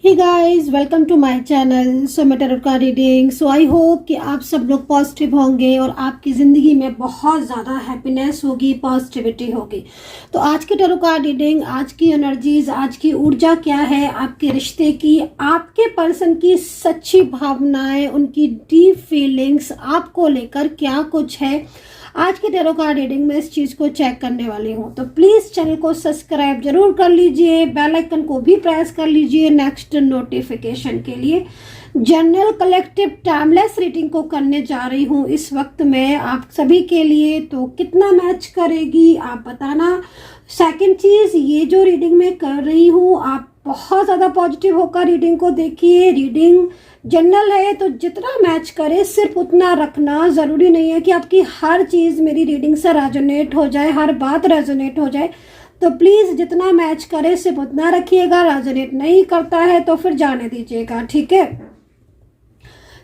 Hey guys, welcome to my channel so tarot card reading. So I hope कि आप सब लोग positive होंगे और आपकी ज़िंदगी में बहुत ज़्यादा हैप्पीनेस होगी, पॉजिटिविटी होगी। तो आज की टैरो कार्ड रीडिंग, आज की एनर्जीज, आज की ऊर्जा क्या है आपके रिश्ते की, आपके पर्सन की सच्ची भावनाएं, उनकी डीप फीलिंग्स आपको लेकर क्या कुछ है, आज की टैरो कार्ड रीडिंग में इस चीज़ को चेक करने वाली हूँ। तो प्लीज़ चैनल को सब्सक्राइब जरूर कर लीजिए, बेल आइकन को भी प्रेस कर लीजिए नेक्स्ट नोटिफिकेशन के लिए। जनरल कलेक्टिव टाइमलेस रीडिंग को करने जा रही हूँ इस वक्त मैं आप सभी के लिए। तो कितना मैच करेगी आप बताना। सेकंड चीज़, ये जो रीडिंग मैं कर रही हूँ आप बहुत ज़्यादा पॉजिटिव होकर रीडिंग को देखिए। रीडिंग जनरल है तो जितना मैच करे सिर्फ उतना रखना। ज़रूरी नहीं है कि आपकी हर चीज़ मेरी रीडिंग से रेजोनेट हो जाए, हर बात रेजोनेट हो जाए। तो प्लीज़ जितना मैच करे सिर्फ उतना रखिएगा। रेजोनेट नहीं करता है तो फिर जाने दीजिएगा, ठीक है।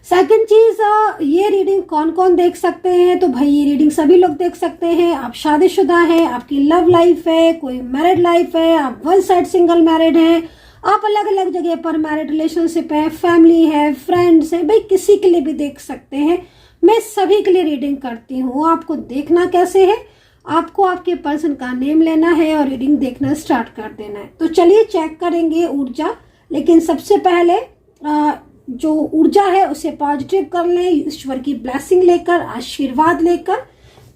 सेकंड चीज़, ये रीडिंग कौन कौन देख सकते हैं? तो भाई ये रीडिंग सभी लोग देख सकते हैं। आप शादीशुदा हैं, आपकी लव लाइफ है, कोई मैरिड लाइफ है, आप वन साइड सिंगल मैरिड हैं, आप अलग अलग जगह पर मैरिड रिलेशनशिप है, फैमिली है, फ्रेंड्स है, भाई किसी के लिए भी देख सकते हैं। मैं सभी के लिए रीडिंग करती हूँ। आपको देखना कैसे है, आपको आपके पर्सन का नेम लेना है और रीडिंग देखना स्टार्ट कर देना है। तो चलिए चेक करेंगे ऊर्जा। लेकिन सबसे पहले जो ऊर्जा है उसे पॉजिटिव कर लें, ईश्वर की ब्लेसिंग लेकर, आशीर्वाद लेकर।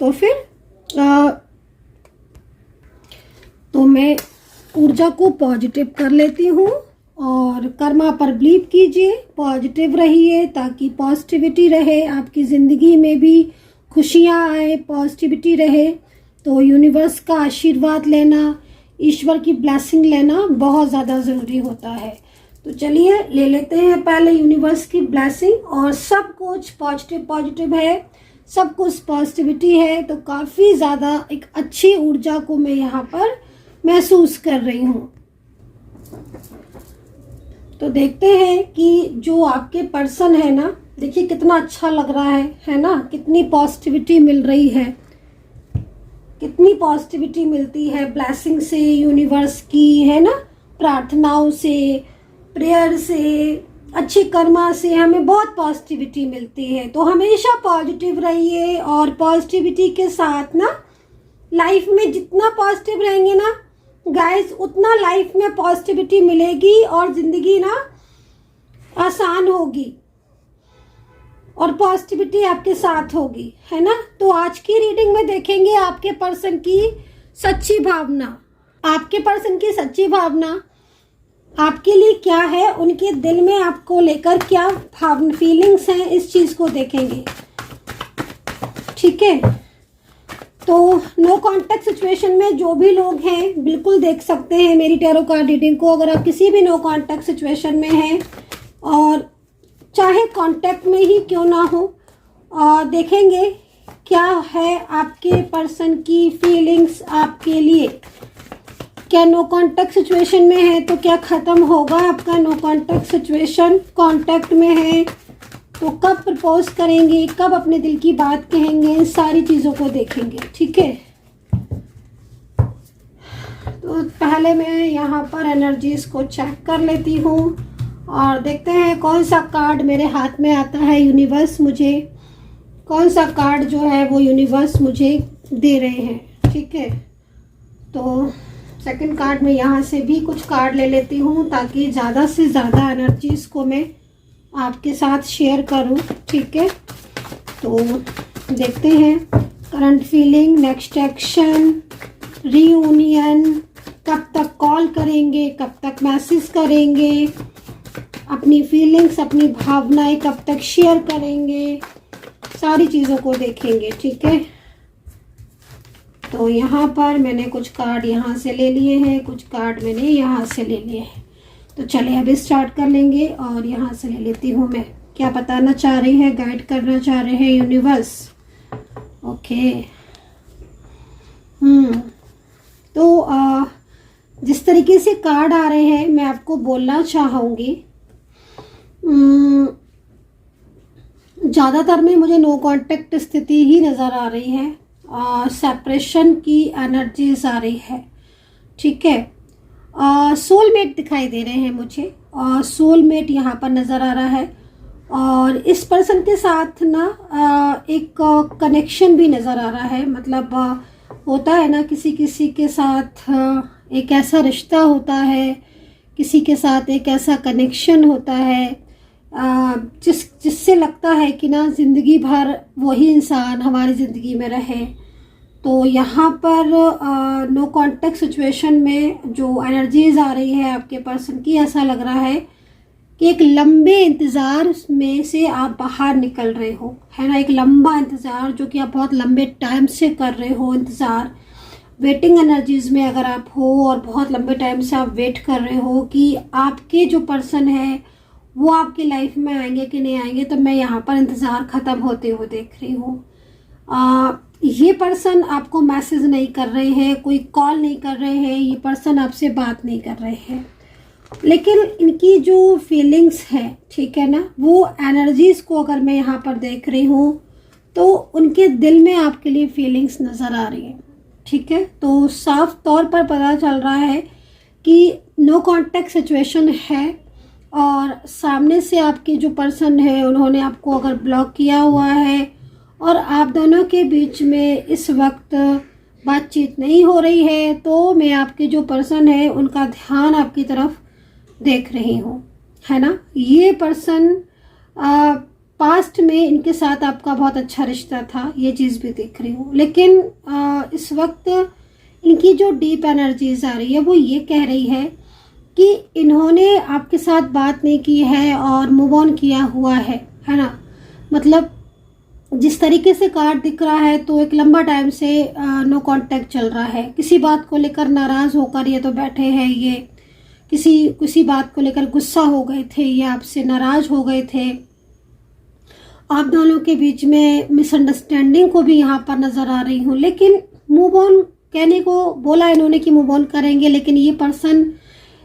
तो फिर तो मैं ऊर्जा को पॉजिटिव कर लेती हूँ और कर्मा पर बिलीव कीजिए, पॉजिटिव रहिए ताकि पॉजिटिविटी रहे आपकी ज़िंदगी में, भी खुशियाँ आए, पॉजिटिविटी रहे। तो यूनिवर्स का आशीर्वाद लेना, ईश्वर की ब्लेसिंग लेना बहुत ज़्यादा ज़रूरी होता है। तो चलिए ले लेते हैं पहले यूनिवर्स की ब्लेसिंग। और सब कुछ पॉजिटिव है, सब कुछ पॉजिटिविटी है। तो काफ़ी ज़्यादा एक अच्छी ऊर्जा को मैं यहाँ पर महसूस कर रही हूँ। तो देखते हैं कि जो आपके पर्सन है ना, देखिए कितना अच्छा लग रहा है ना, कितनी पॉजिटिविटी मिल रही है, कितनी पॉजिटिविटी मिलती है ब्लेसिंग से, यूनिवर्स की, है ना, प्रार्थनाओं से, प्रेयर से, अच्छी कर्मा से हमें बहुत पॉजिटिविटी मिलती है। तो हमेशा पॉजिटिव रहिए और पॉजिटिविटी के साथ ना लाइफ में जितना पॉजिटिव रहेंगे ना गाइस, उतना लाइफ में पॉजिटिविटी मिलेगी और ज़िंदगी ना आसान होगी और पॉजिटिविटी आपके साथ होगी, है ना। तो आज की रीडिंग में देखेंगे आपके पर्सन की सच्ची भावना, आपके पर्सन की सच्ची भावना आपके लिए क्या है, उनके दिल में आपको लेकर क्या भावना, फीलिंग्स हैं, इस चीज़ को देखेंगे, ठीक है। तो नो कॉन्टेक्ट सिचुएशन में जो भी लोग हैं बिल्कुल देख सकते हैं मेरी टैरो कार्ड रीडिंग को। अगर आप किसी भी नो कॉन्टेक्ट सिचुएशन में हैं और चाहे कॉन्टेक्ट में ही क्यों ना हो, और देखेंगे क्या है आपके पर्सन की फीलिंग्स आपके लिए। क्या नो कॉन्टेक्ट सिचुएशन में है तो क्या ख़त्म होगा आपका नो कॉन्टेक्ट सिचुएशन? कॉन्टेक्ट में है तो कब प्रपोज करेंगे, कब अपने दिल की बात कहेंगे, इन सारी चीज़ों को देखेंगे, ठीक है। तो पहले मैं यहाँ पर एनर्जीज को चेक कर लेती हूँ और देखते हैं कौन सा कार्ड मेरे हाथ में आता है। यूनिवर्स मुझे कौन सा कार्ड जो है वो यूनिवर्स मुझे दे रहे हैं, ठीक है। तो सेकंड कार्ड में यहाँ से भी कुछ कार्ड ले लेती हूँ ताकि ज़्यादा से ज़्यादा एनर्जीज को मैं आपके साथ शेयर करूं, ठीक है। तो देखते हैं current feeling, next action, reunion, कब तक कॉल करेंगे, कब तक मैसेज करेंगे, अपनी फीलिंग्स, अपनी भावनाएं कब तक शेयर करेंगे, सारी चीज़ों को देखेंगे, ठीक है। तो यहाँ पर मैंने कुछ कार्ड यहाँ से ले लिए हैं, कुछ कार्ड मैंने यहाँ से ले लिए हैं। तो चलिए अभी स्टार्ट कर लेंगे और यहाँ से ले लेती हूँ मैं क्या बताना चाह रही है, गाइड करना चाह रहे हैं यूनिवर्स। ओके, तो जिस तरीके से कार्ड आ रहे हैं मैं आपको बोलना चाहूँगी, ज़्यादातर में मुझे नो कांटेक्ट स्थिति ही नज़र आ रही है और सेपरेशन की एनर्जीज आ रही है, ठीक है। सोलमेट दिखाई दे रहे हैं मुझे, और सोलमेट यहाँ पर नज़र आ रहा है। और इस पर्सन के साथ ना एक कनेक्शन भी नज़र आ रहा है। मतलब होता है ना, किसी किसी के साथ एक ऐसा रिश्ता होता है, किसी के साथ एक ऐसा कनेक्शन होता है जिससे लगता है कि ना ज़िंदगी भर वही इंसान हमारी ज़िंदगी में रहे। तो यहाँ पर नो कांटेक्ट सिचुएशन में जो एनर्जीज आ रही है आपके पर्सन की, ऐसा लग रहा है कि एक लंबे इंतज़ार में से आप बाहर निकल रहे हो, है ना। एक लंबा इंतज़ार जो कि आप बहुत लंबे टाइम से कर रहे हो इंतज़ार, वेटिंग एनर्जीज में अगर आप हो और बहुत लंबे टाइम से आप वेट कर रहे हो कि आपके जो पर्सन है वो आपकी लाइफ में आएंगे कि नहीं आएंगे। तो मैं यहाँ पर इंतज़ार ख़त्म होते हुए देख रही हूँ। ये पर्सन आपको मैसेज नहीं कर रहे हैं, कोई कॉल नहीं कर रहे हैं, ये पर्सन आपसे बात नहीं कर रहे हैं, लेकिन इनकी जो फीलिंग्स है, ठीक है ना, वो एनर्जीज को अगर मैं यहाँ पर देख रही हूँ तो उनके दिल में आपके लिए फीलिंग्स नज़र आ रही है, ठीक है। तो साफ तौर पर पता चल रहा है कि नो कांटेक्ट सिचुएशन है, और सामने से आपके जो पर्सन है उन्होंने आपको अगर ब्लॉक किया हुआ है, और आप दोनों के बीच में इस वक्त बातचीत नहीं हो रही है। तो मैं आपके जो पर्सन है उनका ध्यान आपकी तरफ देख रही हूँ, है ना। ये पर्सन पास्ट में इनके साथ आपका बहुत अच्छा रिश्ता था, ये चीज़ भी देख रही हूँ। लेकिन इस वक्त इनकी जो डीप एनर्जीज आ रही है वो ये कह रही है कि इन्होंने आपके साथ बात नहीं की है और मूव ऑन किया हुआ है ना। मतलब जिस तरीके से कार्ड दिख रहा है तो एक लंबा टाइम से नो कांटेक्ट चल रहा है। किसी बात को लेकर नाराज़ होकर ये तो बैठे हैं, ये किसी बात को लेकर गुस्सा हो गए थे, ये आपसे नाराज़ हो गए थे। आप दोनों के बीच में मिसअंडरस्टैंडिंग को भी यहाँ पर नज़र आ रही हूँ। लेकिन मूव ऑन कहने को बोला इन्होंने कि मूव ऑन करेंगे, लेकिन ये पर्सन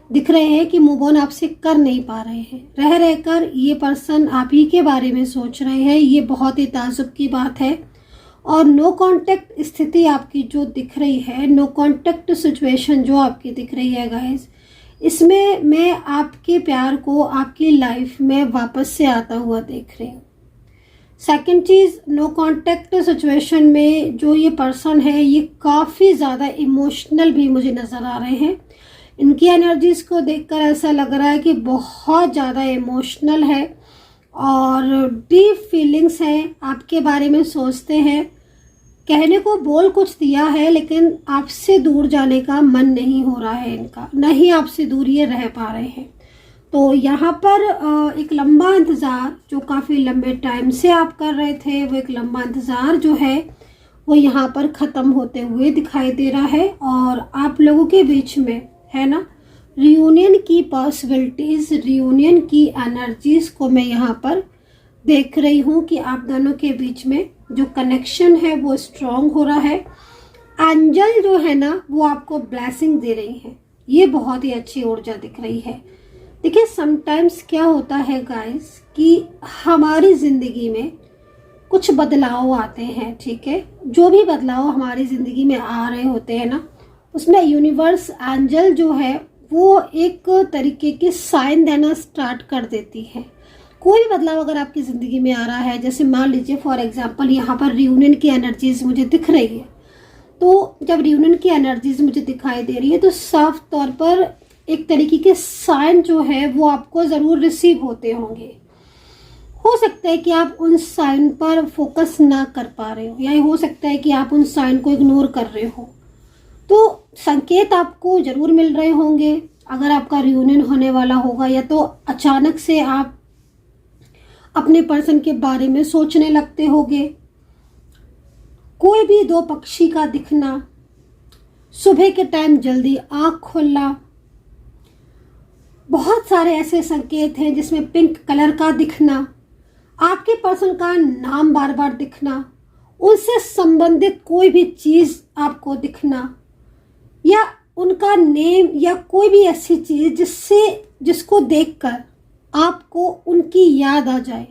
दिख रहे हैं कि मूव ऑन आपसे कर नहीं पा रहे हैं। रह रहकर ये पर्सन आप ही के बारे में सोच रहे हैं, ये बहुत ही ताज्जुब की बात है। और नो कांटेक्ट स्थिति आपकी जो दिख रही है, नो कांटेक्ट सिचुएशन जो आपकी दिख रही है गाइस, इसमें मैं आपके प्यार को आपकी लाइफ में वापस से आता हुआ देख रही हूँ। सेकंड चीज़, नो कांटेक्ट सिचुएशन में जो ये पर्सन है ये काफ़ी ज़्यादा इमोशनल भी मुझे नज़र आ रहे हैं। इनकी एनर्जीज को देखकर ऐसा लग रहा है कि बहुत ज़्यादा इमोशनल है और डीप फीलिंग्स हैं, आपके बारे में सोचते हैं। कहने को बोल कुछ दिया है, लेकिन आपसे दूर जाने का मन नहीं हो रहा है इनका, न ही आपसे दूर ये रह पा रहे हैं। तो यहाँ पर एक लंबा इंतज़ार जो काफ़ी लंबे टाइम से आप कर रहे थे, वो एक लंबा इंतज़ार जो है वो यहाँ पर ख़त्म होते हुए दिखाई दे रहा है। और आप लोगों के बीच में, है ना, रियूनियन की पॉसिबिलिटीज़, रियूनियन की एनर्जीज़ को मैं यहाँ पर देख रही हूँ कि आप दोनों के बीच में जो कनेक्शन है वो स्ट्रॉन्ग हो रहा है। एंजल जो है ना वो आपको ब्लेसिंग दे रही है, ये बहुत ही अच्छी ऊर्जा दिख रही है। देखिए समटाइम्स क्या होता है गाइस कि हमारी ज़िंदगी में कुछ बदलाव आते हैं, ठीक है। जो भी बदलाव हमारी ज़िंदगी में आ रहे होते हैं ना, उसमें यूनिवर्स एंजल जो है वो एक तरीके के साइन देना स्टार्ट कर देती है। कोई भी बदलाव अगर आपकी ज़िंदगी में आ रहा है, जैसे मान लीजिए फॉर एग्जांपल यहाँ पर रियूनियन की एनर्जीज मुझे दिख रही है, तो जब रियूनियन की एनर्जीज मुझे दिखाई दे रही है तो साफ तौर पर एक तरीके के साइन जो है वो आपको ज़रूर रिसीव होते होंगे। हो सकता है कि आप उन साइन पर फोकस ना कर पा रहे हो, या हो सकता है कि आप उन साइन को इग्नोर कर रहे हो। तो संकेत आपको ज़रूर मिल रहे होंगे अगर आपका रियूनियन होने वाला होगा, या तो अचानक से आप अपने पर्सन के बारे में सोचने लगते होगे। कोई भी दो पक्षी का दिखना, सुबह के टाइम जल्दी आँख खोलना, बहुत सारे ऐसे संकेत हैं जिसमें पिंक कलर का दिखना, आपके पर्सन का नाम बार बार दिखना, उनसे संबंधित कोई भी चीज़ आपको दिखना, या उनका नेम या कोई भी ऐसी चीज़ जिसको देखकर आपको उनकी याद आ जाए,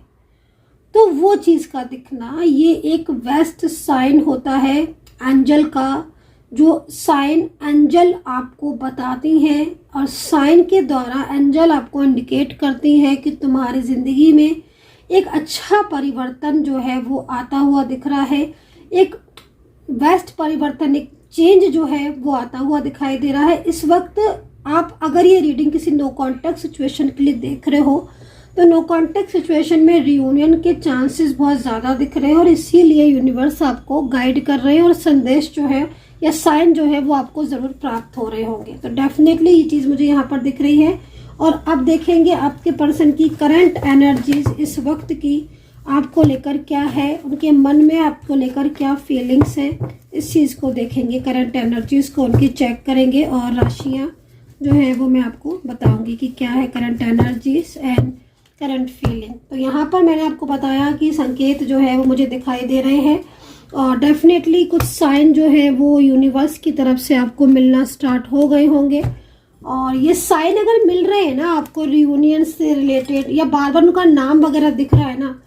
तो वो चीज़ का दिखना, ये एक बेस्ट साइन होता है एंजल का, जो साइन एंजल आपको बताती हैं, और साइन के द्वारा एंजल आपको इंडिकेट करती हैं कि तुम्हारी ज़िंदगी में एक अच्छा परिवर्तन जो है वो आता हुआ दिख रहा है। एक बेस्ट परिवर्तन, एक चेंज जो है वो आता हुआ दिखाई दे रहा है। इस वक्त आप अगर ये रीडिंग किसी नो कॉन्टैक्ट सिचुएशन के लिए देख रहे हो तो नो कॉन्टैक्ट सिचुएशन में रियूनियन के चांसेस बहुत ज़्यादा दिख रहे हैं, और इसीलिए यूनिवर्स आपको गाइड कर रहे हैं और संदेश जो है या साइन जो है वो आपको ज़रूर प्राप्त हो रहे होंगे। तो डेफिनेटली ये चीज़ मुझे यहाँ पर दिख रही है। और अब देखेंगे आपके पर्सन की करंट एनर्जीज इस वक्त की आपको लेकर क्या है, उनके मन में आपको लेकर क्या फीलिंग्स है, इस चीज़ को देखेंगे। करंट एनर्जीज को उनकी चेक करेंगे और राशियाँ जो है वो मैं आपको बताऊंगी कि क्या है current energies and current feeling. तो यहाँ पर मैंने आपको बताया कि संकेत जो है वो मुझे दिखाई दे रहे हैं, और डेफिनेटली कुछ साइन जो है वो यूनिवर्स की तरफ से आपको मिलना स्टार्ट हो गए होंगे। और ये साइन अगर मिल रहे हैं ना आपको रियूनियन से रिलेटेड, या बार बार उनका नाम वगैरह दिख रहा है ना,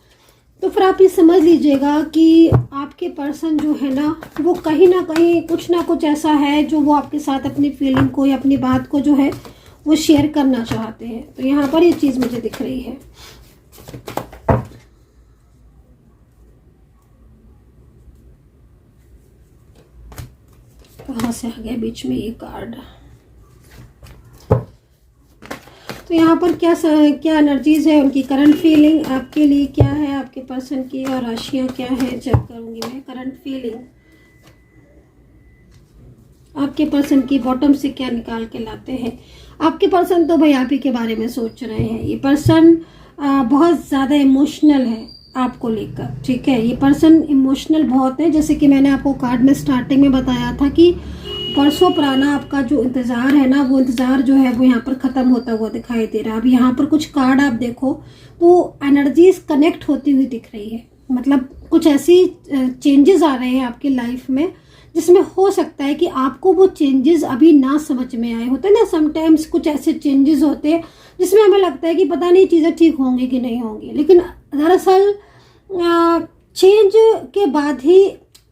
तो फिर आप ये समझ लीजिएगा कि आपके पर्सन जो है ना वो कहीं ना कहीं कुछ ना कुछ ऐसा है जो वो आपके साथ अपनी फीलिंग को या अपनी बात को जो है वो शेयर करना चाहते हैं। तो यहाँ पर ये चीज़ मुझे दिख रही है। कहाँ से आ गया बीच में ये कार्ड। तो यहाँ पर क्या एनर्जीज है, उनकी करंट फीलिंग आपके लिए क्या है, आपके पर्सन की, और राशियाँ क्या है चेक करूंगी मैं। करंट फीलिंग आपके पर्सन की बॉटम से क्या निकाल के लाते हैं। आपके पर्सन तो भाई आप ही के बारे में सोच रहे हैं। ये पर्सन बहुत ज़्यादा इमोशनल है आपको लेकर, ठीक है। ये पर्सन इमोशनल बहुत है, जैसे कि मैंने आपको कार्ड में स्टार्टिंग में बताया था कि परसों पुराना आपका जो इंतज़ार है ना, वो इंतज़ार जो है वो यहाँ पर ख़त्म होता हुआ दिखाई दे रहा है। अब यहाँ पर कुछ कार्ड आप देखो तो एनर्जीज कनेक्ट होती हुई दिख रही है, मतलब कुछ ऐसी चेंजेस आ रहे हैं आपकी लाइफ में जिसमें हो सकता है कि आपको वो चेंजेस अभी ना समझ में आए। होते हैं ना समटाइम्स कुछ ऐसे चेंजेस होते हैं जिसमें हमें लगता है कि पता नहीं चीज़ें ठीक होंगी कि नहीं होंगी, लेकिन दरअसल चेंज के बाद ही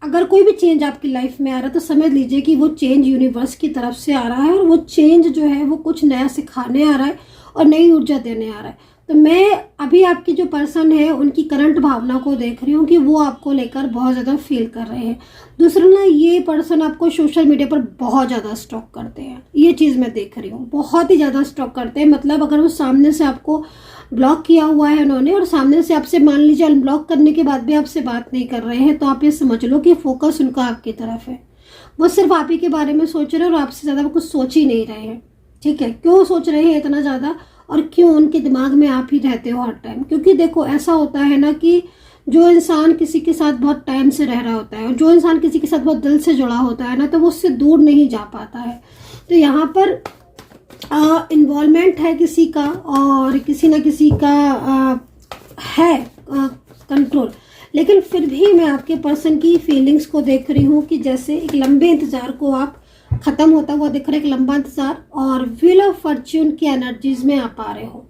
अगर कोई भी चेंज आपकी लाइफ में आ रहा है तो समझ लीजिए कि वो चेंज यूनिवर्स की तरफ से आ रहा है, और वो चेंज जो है वो कुछ नया सिखाने आ रहा है और नई ऊर्जा देने आ रहा है। तो मैं अभी आपकी जो पर्सन है उनकी करंट भावना को देख रही हूँ कि वो आपको लेकर बहुत ज़्यादा फील कर रहे हैं। दूसरा ना, ये पर्सन आपको सोशल मीडिया पर बहुत ज़्यादा स्टॉक करते हैं, ये चीज़ मैं देख रही हूँ। बहुत ही ज़्यादा स्टॉक करते हैं, मतलब अगर वो सामने से आपको ब्लॉक किया हुआ है उन्होंने और सामने से आपसे मान लीजिए अनब्लॉक करने के बाद भी आपसे बात नहीं कर रहे हैं, तो आप ये समझ लो कि फोकस उनका आपकी तरफ है। वो सिर्फ आप ही के बारे में सोच रहे हैं और आपसे ज़्यादा वो कुछ सोच ही नहीं रहे हैं, ठीक है। क्यों सोच रहे हैं इतना ज़्यादा, और क्यों उनके दिमाग में आप ही रहते हो हर टाइम? क्योंकि देखो ऐसा होता है ना कि जो इंसान किसी के साथ बहुत टाइम से रह रहा होता है, और जो इंसान किसी के साथ बहुत दिल से जुड़ा होता है ना, तो वो उससे दूर नहीं जा पाता है। तो यहाँ पर इन्वॉल्वमेंट है किसी का, और किसी न किसी का है कंट्रोल, लेकिन फिर भी मैं आपके पर्सन की फीलिंग्स को देख रही हूँ कि जैसे एक लंबे इंतज़ार को आप ख़त्म होता हुआ दिख रहा है, एक लंबा इंतज़ार, और व्हील ऑफ फॉर्च्यून की एनर्जीज में आप आ रहे हो।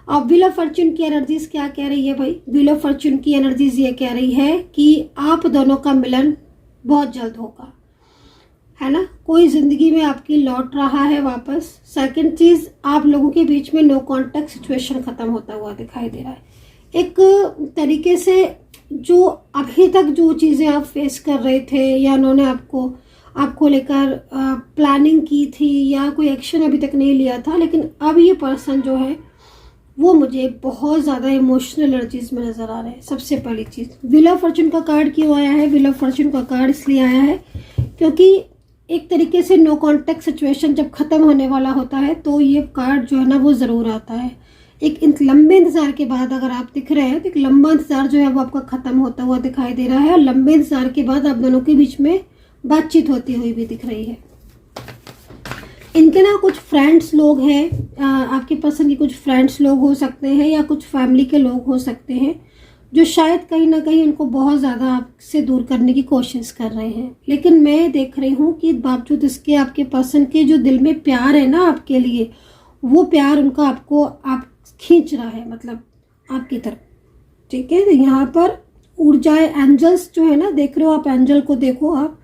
अब व्हील ऑफ फॉर्च्यून की एनर्जीज क्या कह रही है भाई? व्हील ऑफ फॉर्च्यून की एनर्जीज ये कह रही है कि आप दोनों का मिलन बहुत जल्द होगा, है ना। कोई ज़िंदगी में आपकी लौट रहा है वापस। सेकंड चीज़, आप लोगों के बीच में नो कॉन्टैक्ट सिचुएशन ख़त्म होता हुआ दिखाई दे रहा है। एक तरीके से जो अभी तक जो चीज़ें आप फेस कर रहे थे, या उन्होंने आपको लेकर प्लानिंग की थी, या कोई एक्शन अभी तक नहीं लिया था, लेकिन अब ये पर्सन जो है वो मुझे बहुत ज़्यादा इमोशनल एनर्जीज में नज़र आ रहे हैं। सबसे पहली चीज़, व्हील ऑफ फॉर्च्यून का कार्ड क्यों आया है? व्हील ऑफ फॉर्च्यून का कार्ड इसलिए आया है क्योंकि एक तरीके से नो कॉन्टैक्ट सिचुएशन जब ख़त्म होने वाला होता है तो ये कार्ड जो है ना वो ज़रूर आता है। एक लंबे इंतज़ार के बाद अगर आप दिख रहे हैं तो एक लंबा इंतज़ार जो है वो आपका ख़त्म होता हुआ दिखाई दे रहा है, और लंबे इंतज़ार के बाद आप दोनों के बीच में बातचीत होती हुई भी दिख रही है। इनके ना कुछ फ्रेंड्स लोग हैं, आपके पर्सन के कुछ फ्रेंड्स लोग हो सकते हैं, या कुछ फैमिली के लोग हो सकते हैं, जो शायद कहीं ना कहीं इनको बहुत ज़्यादा आपसे दूर करने की कोशिश कर रहे हैं। लेकिन मैं देख रही हूँ कि बावजूद इसके आपके पर्सन के जो दिल में प्यार है ना आपके लिए, वो प्यार उनका आप खींच रहा है, मतलब आपकी तरफ, ठीक है। तो यहाँ पर ऊर्जाएं, एंजल्स जो है ना, देख रहे हो आप, एंजल को देखो आप,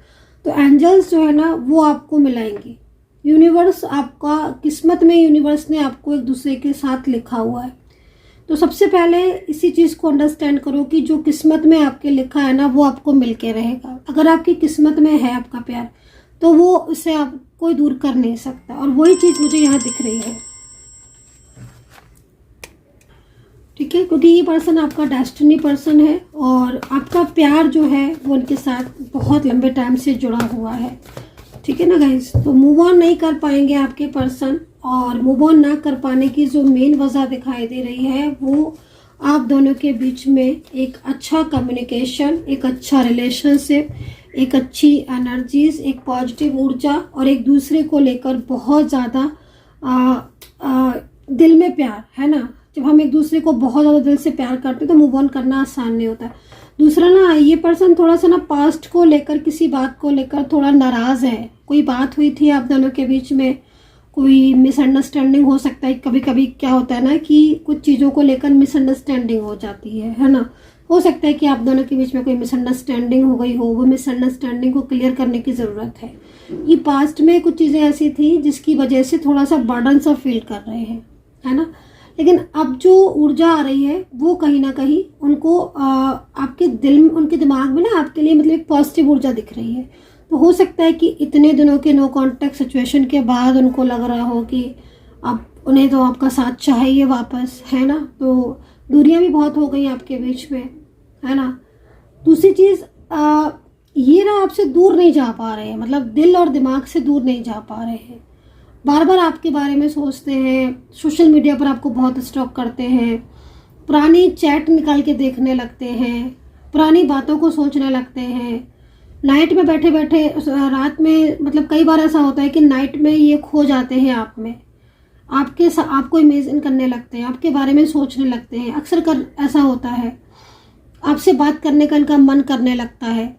तो एंजल्स जो है ना वो आपको मिलाएंगे। यूनिवर्स आपका किस्मत में, यूनिवर्स ने आपको एक दूसरे के साथ लिखा हुआ है। तो सबसे पहले इसी चीज़ को अंडरस्टैंड करो कि जो किस्मत में आपके लिखा है ना वो आपको मिलके रहेगा। अगर आपकी किस्मत में है आपका प्यार तो वो उसे आप कोई दूर कर नहीं सकता, और वही चीज़ मुझे यहाँ दिख रही है। ठीक है, क्योंकि ये पर्सन आपका डेस्टिनी पर्सन है और आपका प्यार जो है वो उनके साथ बहुत लंबे टाइम से जुड़ा हुआ है। ठीक है ना गाइस, तो मूव ऑन नहीं कर पाएंगे आपके पर्सन, और मूव ऑन ना कर पाने की जो मेन वजह दिखाई दे रही है वो आप दोनों के बीच में एक अच्छा कम्युनिकेशन, एक अच्छा रिलेशनशिप, एक अच्छी एनर्जीज, एक पॉजिटिव ऊर्जा और एक दूसरे को लेकर बहुत ज़्यादा दिल में प्यार है ना। जब हम एक दूसरे को बहुत ज़्यादा दिल से प्यार करते हैं तो मूव ऑन करना आसान नहीं होता। दूसरा ना, ये पर्सन थोड़ा सा ना पास्ट को लेकर, किसी बात को लेकर थोड़ा नाराज़ है। कोई बात हुई थी आप दोनों के बीच में, कोई मिसअंडरस्टैंडिंग हो सकता है। कभी कभी क्या होता है ना कि कुछ चीज़ों को लेकर मिसअंडरस्टैंडिंग हो जाती है ना। हो सकता है कि आप दोनों के बीच में कोई मिसअंडरस्टैंडिंग हो गई हो, वो मिसअंडरस्टैंडिंग को क्लियर करने की ज़रूरत है। ये पास्ट में कुछ चीज़ें ऐसी थी जिसकी वजह से थोड़ा सा बर्डन सा फील कर रहे हैं, है ना। लेकिन अब जो ऊर्जा आ रही है वो कहीं ना कहीं उनको आपके दिल में, उनके दिमाग में ना आपके लिए मतलब एक पॉजिटिव ऊर्जा दिख रही है। तो हो सकता है कि इतने दिनों के नो कांटेक्ट सिचुएशन के बाद उनको लग रहा हो कि अब उन्हें तो आपका साथ चाहिए वापस, है ना। तो दूरियां भी बहुत हो गई आपके बीच में, है ना। दूसरी चीज़, ये ना आपसे दूर नहीं जा पा रहे हैं, मतलब दिल और दिमाग से दूर नहीं जा पा रहे हैं। बार बार आपके बारे में सोचते हैं, सोशल मीडिया पर आपको बहुत स्टॉक करते हैं, पुरानी चैट निकाल के देखने लगते हैं, पुरानी बातों को सोचने लगते हैं। नाइट में बैठे बैठे, रात में, मतलब कई बार ऐसा होता है कि नाइट में ये खो जाते हैं आप में, आपको इमेजिन करने लगते हैं, आपके बारे में सोचने लगते हैं। अक्सर ऐसा होता है, आपसे बात करने का इनका मन करने लगता है।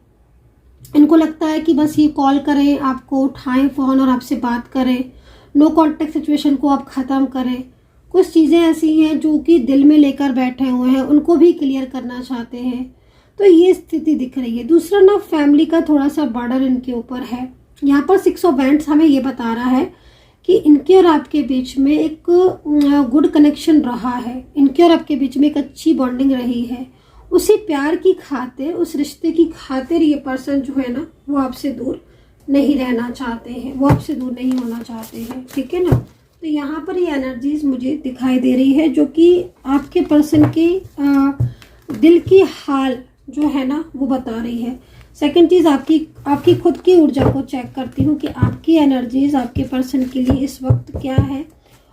इनको लगता है कि बस ये कॉल करें, आपको उठाएं फ़ोन और आपसे बात करें, नो कांटेक्ट सिचुएशन को आप ख़त्म करें। कुछ चीज़ें ऐसी हैं जो कि दिल में लेकर बैठे हुए हैं, उनको भी क्लियर करना चाहते हैं। तो ये स्थिति दिख रही है। दूसरा ना, फैमिली का थोड़ा सा बर्डन इनके ऊपर है। यहाँ पर 6 ऑफ वैंड्स हमें ये बता रहा है कि इनके और आपके बीच में एक गुड कनेक्शन रहा है, इनके और आपके बीच में एक अच्छी बॉन्डिंग रही है। उसी प्यार की खातिर, उस रिश्ते की खातिर ये पर्सन जो है ना वो आपसे दूर नहीं रहना चाहते हैं, वो आपसे दूर नहीं होना चाहते हैं। ठीक है ना। तो यहाँ पर ये एनर्जीज मुझे दिखाई दे रही है जो कि आपके पर्सन की दिल की हाल जो है ना वो बता रही है। सेकंड चीज़, आपकी खुद की ऊर्जा को चेक करती हूँ कि आपकी एनर्जीज आपके पर्सन के लिए इस वक्त क्या है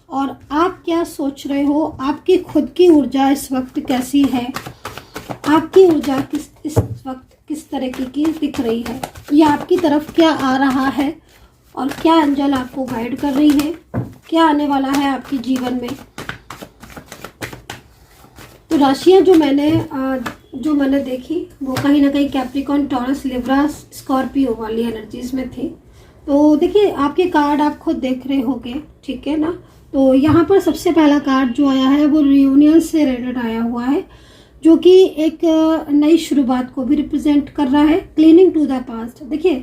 और आप क्या सोच रहे हो। आपकी खुद की ऊर्जा इस वक्त कैसी है, आपकी ऊर्जा इस वक्त किस तरीके की दिख रही है, या आपकी तरफ क्या आ रहा है और क्या एंजल आपको गाइड कर रही है, क्या आने वाला है आपके जीवन में। तो राशियां जो मैंने देखी वो कहीं ना कहीं कैप्रिकॉर्न, टॉरस, लिब्रा, स्कॉर्पियो वाली एनर्जीज में थी। तो देखिए, आपके कार्ड आप खुद देख रहे होंगे, ठीक है ना। तो यहाँ पर सबसे पहला कार्ड जो आया है वो रियूनियन से रिलेटेड आया हुआ है, जो कि एक नई शुरुआत को भी रिप्रेजेंट कर रहा है। Cleaning to the past. देखिए,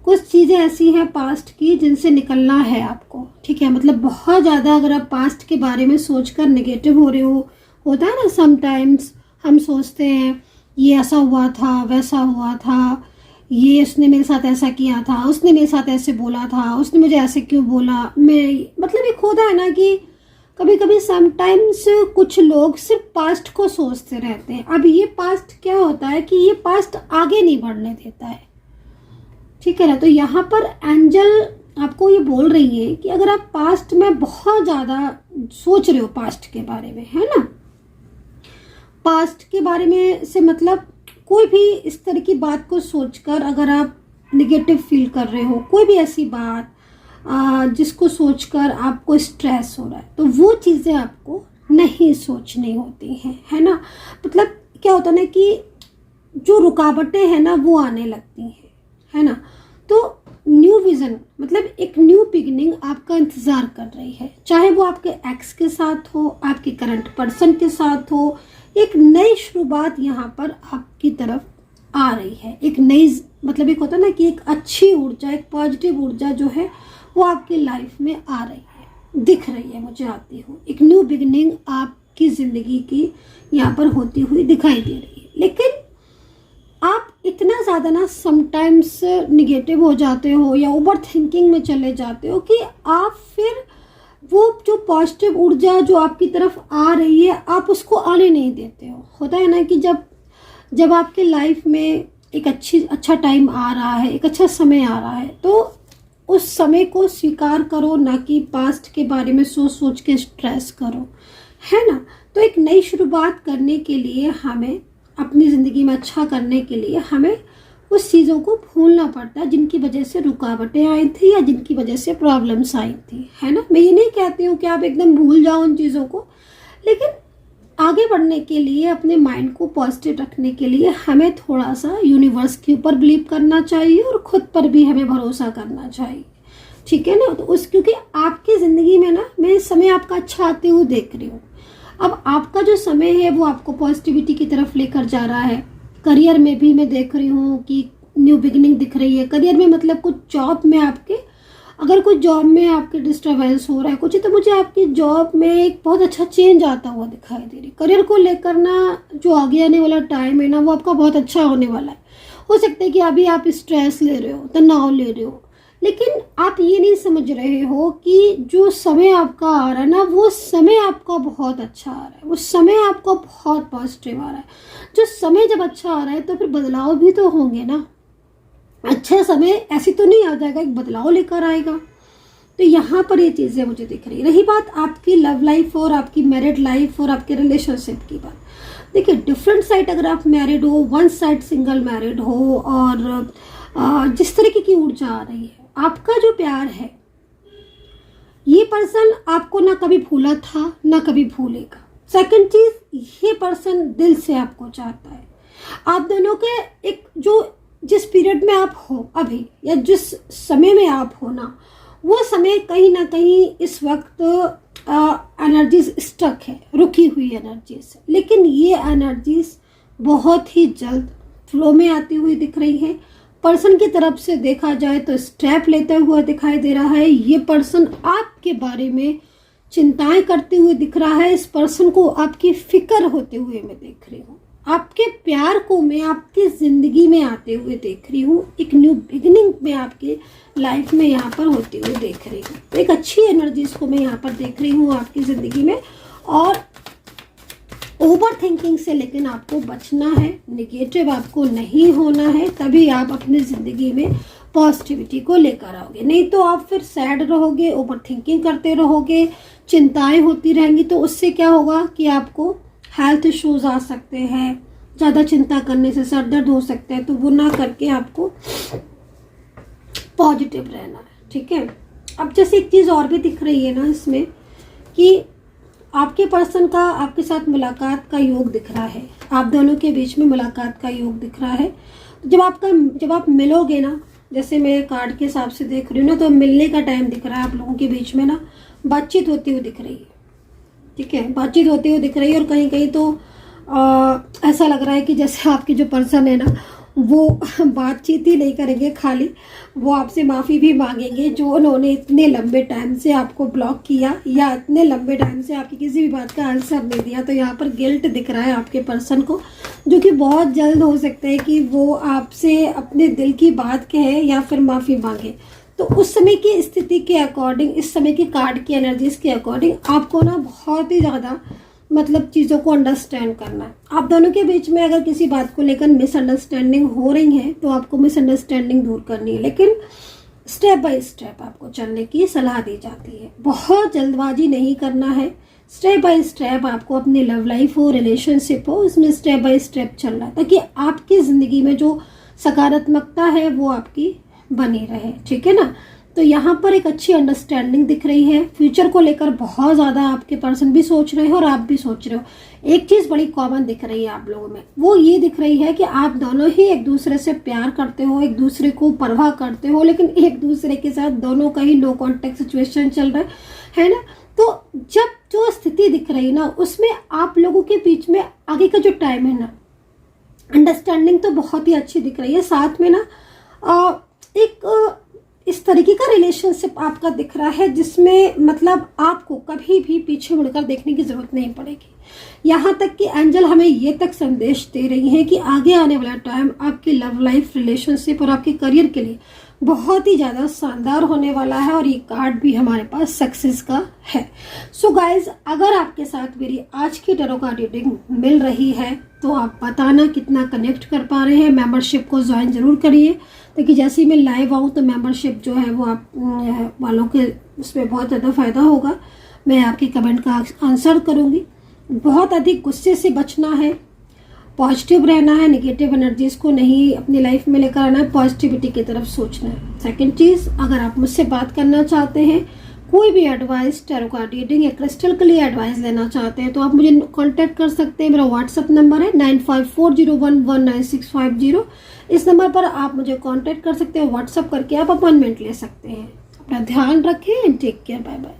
कुछ चीज़ें ऐसी हैं पास्ट की जिनसे निकलना है आपको, ठीक है। मतलब बहुत ज़्यादा अगर आप पास्ट के बारे में सोचकर नेगेटिव हो रहे हो, होता है ना समटाइम्स हम सोचते हैं ये ऐसा हुआ था, वैसा हुआ था, ये उसने मेरे साथ ऐसा किया था, उसने मेरे साथ ऐसे बोला था, उसने मुझे ऐसे क्यों बोला। मतलब एक होता है ना कि कभी कभी समटाइम्स कुछ लोग सिर्फ पास्ट को सोचते रहते हैं। अब ये पास्ट क्या होता है कि ये पास्ट आगे नहीं बढ़ने देता है, ठीक है ना। तो यहाँ पर एंजल आपको ये बोल रही है कि अगर आप पास्ट में बहुत ज़्यादा सोच रहे हो, पास्ट के बारे में, है ना, पास्ट के बारे में से मतलब कोई भी इस तरह की बात को सोचकर अगर आप निगेटिव फील कर रहे हो, कोई भी ऐसी बात जिसको सोचकर आपको स्ट्रेस हो रहा है, तो वो चीज़ें आपको नहीं सोचनी होती हैं, है ना। मतलब क्या होता है ना कि जो रुकावटें हैं ना वो आने लगती हैं, है ना। तो न्यू विजन, मतलब एक न्यू बिगिनिंग आपका इंतज़ार कर रही है, चाहे वो आपके एक्स के साथ हो, आपके करंट पर्सन के साथ हो। एक नई शुरुआत यहाँ पर आपकी तरफ आ रही है। एक नई, मतलब एक होता है ना कि एक अच्छी ऊर्जा, एक पॉजिटिव ऊर्जा जो है वो आपकी लाइफ में आ रही है, दिख रही है मुझे आती हुई। एक न्यू बिगिनिंग आपकी ज़िंदगी की यहाँ पर होती हुई दिखाई दे रही है। लेकिन आप इतना ज़्यादा ना समटाइम्स निगेटिव हो जाते हो या ओवर थिंकिंग में चले जाते हो कि आप फिर वो जो पॉजिटिव ऊर्जा जो आपकी तरफ आ रही है आप उसको आने नहीं देते हो। होता है ना कि जब आपके लाइफ में एक अच्छा टाइम आ रहा है, एक अच्छा समय आ रहा है, तो उस समय को स्वीकार करो, ना कि पास्ट के बारे में सोच सोच के स्ट्रेस करो, है ना। तो एक नई शुरुआत करने के लिए हमें, अपनी ज़िंदगी में अच्छा करने के लिए हमें उस चीज़ों को भूलना पड़ता है जिनकी वजह से रुकावटें आई थी या जिनकी वजह से प्रॉब्लम्स आई थी, है ना। मैं ये नहीं कहती हूँ कि आप एकदम भूल जाओ उन चीज़ों को, लेकिन आगे बढ़ने के लिए, अपने माइंड को पॉजिटिव रखने के लिए हमें थोड़ा सा यूनिवर्स के ऊपर बिलीव करना चाहिए और खुद पर भी हमें भरोसा करना चाहिए, ठीक है ना। तो क्योंकि आपकी ज़िंदगी में ना, मैं इस समय आपका अच्छा आते हुए देख रही हूँ। अब आपका जो समय है वो आपको पॉजिटिविटी की तरफ लेकर जा रहा है। करियर में भी मैं देख रही हूँ कि न्यू बिगिनिंग दिख रही है। करियर में मतलब कुछ जॉब में आपके, अगर कुछ जॉब में आपके डिस्टर्बेंस हो रहा है कुछ, तो मुझे आपकी जॉब में एक बहुत अच्छा चेंज आता हुआ दिखाई दे रही है। करियर को लेकर ना जो आगे आने वाला टाइम है ना वो आपका बहुत अच्छा होने वाला है। हो सकता है कि अभी आप स्ट्रेस ले रहे हो, तनाव ले रहे हो, लेकिन आप ये नहीं समझ रहे हो कि जो समय आपका आ रहा है ना वो समय आपका बहुत अच्छा आ रहा है, वो समय आपका बहुत पॉजिटिव आ रहा है। जो समय जब अच्छा आ रहा है तो फिर बदलाव भी तो होंगे ना। अच्छा समय ऐसी तो नहीं आ जाएगा, एक बदलाव लेकर आएगा। तो यहाँ पर ये चीज़ें मुझे दिख रही। रही बात आपकी लव लाइफ और आपकी मैरिड लाइफ और आपके रिलेशनशिप की बात, देखिए डिफरेंट साइड, अगर आप मैरिड हो, वन साइड सिंगल मैरिड हो, और जिस तरीके की ऊर्जा आ रही है, आपका जो प्यार है, ये पर्सन आपको ना कभी भूला था ना कभी भूलेगा। सेकंड चीज, ये पर्सन दिल से आपको चाहता है। आप दोनों के एक जो जिस पीरियड में आप हो अभी, या जिस समय में आप हो ना, वो समय कहीं ना कहीं इस वक्त एनर्जीज स्टक है, रुकी हुई एनर्जीज। लेकिन ये एनर्जीज बहुत ही जल्द फ्लो में आती हुई दिख रही है। पर्सन की तरफ से देखा जाए तो स्टेप लेते हुआ दिखाई दे रहा है। ये पर्सन आपके बारे में चिंताएं करते हुए दिख रहा है। इस पर्सन को आपकी फिक्र होते हुए मैं देख रही हूँ। आपके प्यार को मैं आपकी ज़िंदगी में आते हुए देख रही हूँ। एक न्यू बिगिनिंग में आपकी लाइफ में यहाँ पर होते हुए देख रही हूँ। तो एक अच्छी एनर्जीज को मैं यहाँ पर देख रही हूँ आपकी ज़िंदगी में। और ओवर थिंकिंग से लेकिन आपको बचना है, निगेटिव आपको नहीं होना है, तभी आप अपनी ज़िंदगी में पॉजिटिविटी को लेकर आओगे। नहीं तो आप फिर सैड रहोगे, ओवर थिंकिंग करते रहोगे, चिंताएं होती रहेंगी। तो उससे क्या होगा कि आपको हेल्थ इश्यूज आ सकते हैं, ज़्यादा चिंता करने से सर दर्द हो सकता है। तो वो ना करके आपको पॉजिटिव रहना है, ठीक है। अब जैसे एक चीज़ और भी दिख रही है ना इसमें, कि आपके पर्सन का आपके साथ मुलाकात का योग दिख रहा है। आप दोनों के बीच में मुलाकात का योग दिख रहा है। जब आप मिलोगे ना, जैसे मैं कार्ड के हिसाब से देख रही हूँ ना, तो मिलने का टाइम दिख रहा है। आप लोगों के बीच में ना बातचीत होती हुई दिख रही है, ठीक है, बातचीत होती हुई दिख रही है। और कहीं कहीं तो ऐसा लग रहा है कि जैसे आपके जो पर्सन है ना वो बातचीत ही नहीं करेंगे, खाली वो आपसे माफ़ी भी मांगेंगे जो उन्होंने इतने लंबे टाइम से आपको ब्लॉक किया या इतने लंबे टाइम से आपकी किसी भी बात का आंसर नहीं दिया। तो यहाँ पर गिल्ट दिख रहा है आपके पर्सन को, जो कि बहुत जल्द हो सकता है कि वो आपसे अपने दिल की बात कहे या फिर माफ़ी मांगे। तो उस समय की स्थिति के अकॉर्डिंग, इस समय की कार्ड की एनर्जीज के अकॉर्डिंग आपको ना बहुत ही ज़्यादा मतलब चीज़ों को अंडरस्टैंड करना है। आप दोनों के बीच में अगर किसी बात को लेकर मिसअंडरस्टैंडिंग हो रही है तो आपको मिसअंडरस्टैंडिंग दूर करनी है, लेकिन स्टेप बाय स्टेप आपको चलने की सलाह दी जाती है। बहुत जल्दबाजी नहीं करना है, स्टेप बाय स्टेप आपको अपनी लव लाइफ हो, रिलेशनशिप हो, उसमें स्टेप बाय स्टेप चलना है, ताकि आपकी ज़िंदगी में जो सकारात्मकता है वो आपकी बनी रहे, ठीक है ना। तो यहाँ पर एक अच्छी अंडरस्टैंडिंग दिख रही है। फ्यूचर को लेकर बहुत ज़्यादा आपके पर्सन भी सोच रहे हो और आप भी सोच रहे हो। एक चीज़ बड़ी कॉमन दिख रही है आप लोगों में, वो ये दिख रही है कि आप दोनों ही एक दूसरे से प्यार करते हो, एक दूसरे को परवाह करते हो, लेकिन एक दूसरे के साथ दोनों का ही नो कॉन्टेक्ट सिचुएशन चल रहा है ना। तो जब जो स्थिति दिख रही ना, उसमें आप लोगों के बीच में आगे का जो टाइम है ना, अंडरस्टैंडिंग तो बहुत ही अच्छी दिख रही है। साथ में ना एक इस तरीके का रिलेशनशिप आपका दिख रहा है जिसमें मतलब आपको कभी भी पीछे मुड़कर देखने की जरूरत नहीं पड़ेगी। यहाँ तक कि एंजल हमें ये तक संदेश दे रही है कि आगे आने वाला टाइम आपकी लव लाइफ, रिलेशनशिप और आपके करियर के लिए बहुत ही ज़्यादा शानदार होने वाला है। और ये कार्ड भी हमारे पास सक्सेस का है। सो गाइज, अगर आपके साथ मेरी आज की टैरो कार्ड रीडिंग मिल रही है तो आप बताना कितना कनेक्ट कर पा रहे हैं। मेंबरशिप को ज्वाइन जरूर करिए ताकि जैसे ही मैं लाइव आऊँ तो मेंबरशिप जो है वो आप वालों के उसमें बहुत ज़्यादा फ़ायदा होगा। मैं आपके कमेंट का आंसर करूँगी। बहुत अधिक गुस्से से बचना है, पॉजिटिव रहना है, नेगेटिव एनर्जीज को नहीं अपनी लाइफ में लेकर आना है, पॉजिटिविटी की तरफ सोचना है। सेकंड चीज़, अगर आप मुझसे बात करना चाहते हैं, कोई भी एडवाइस, टैरो कार्ड रीडिंग या क्रिस्टल के लिए एडवाइस लेना चाहते हैं तो आप मुझे कांटेक्ट कर सकते हैं। मेरा व्हाट्सअप नंबर है 9540119650। इस नंबर पर आप मुझे कांटेक्ट कर सकते हैं। व्हाट्सअप करके आप अपॉइंटमेंट ले सकते हैं। अपना ध्यान रखें and take care. Bye bye.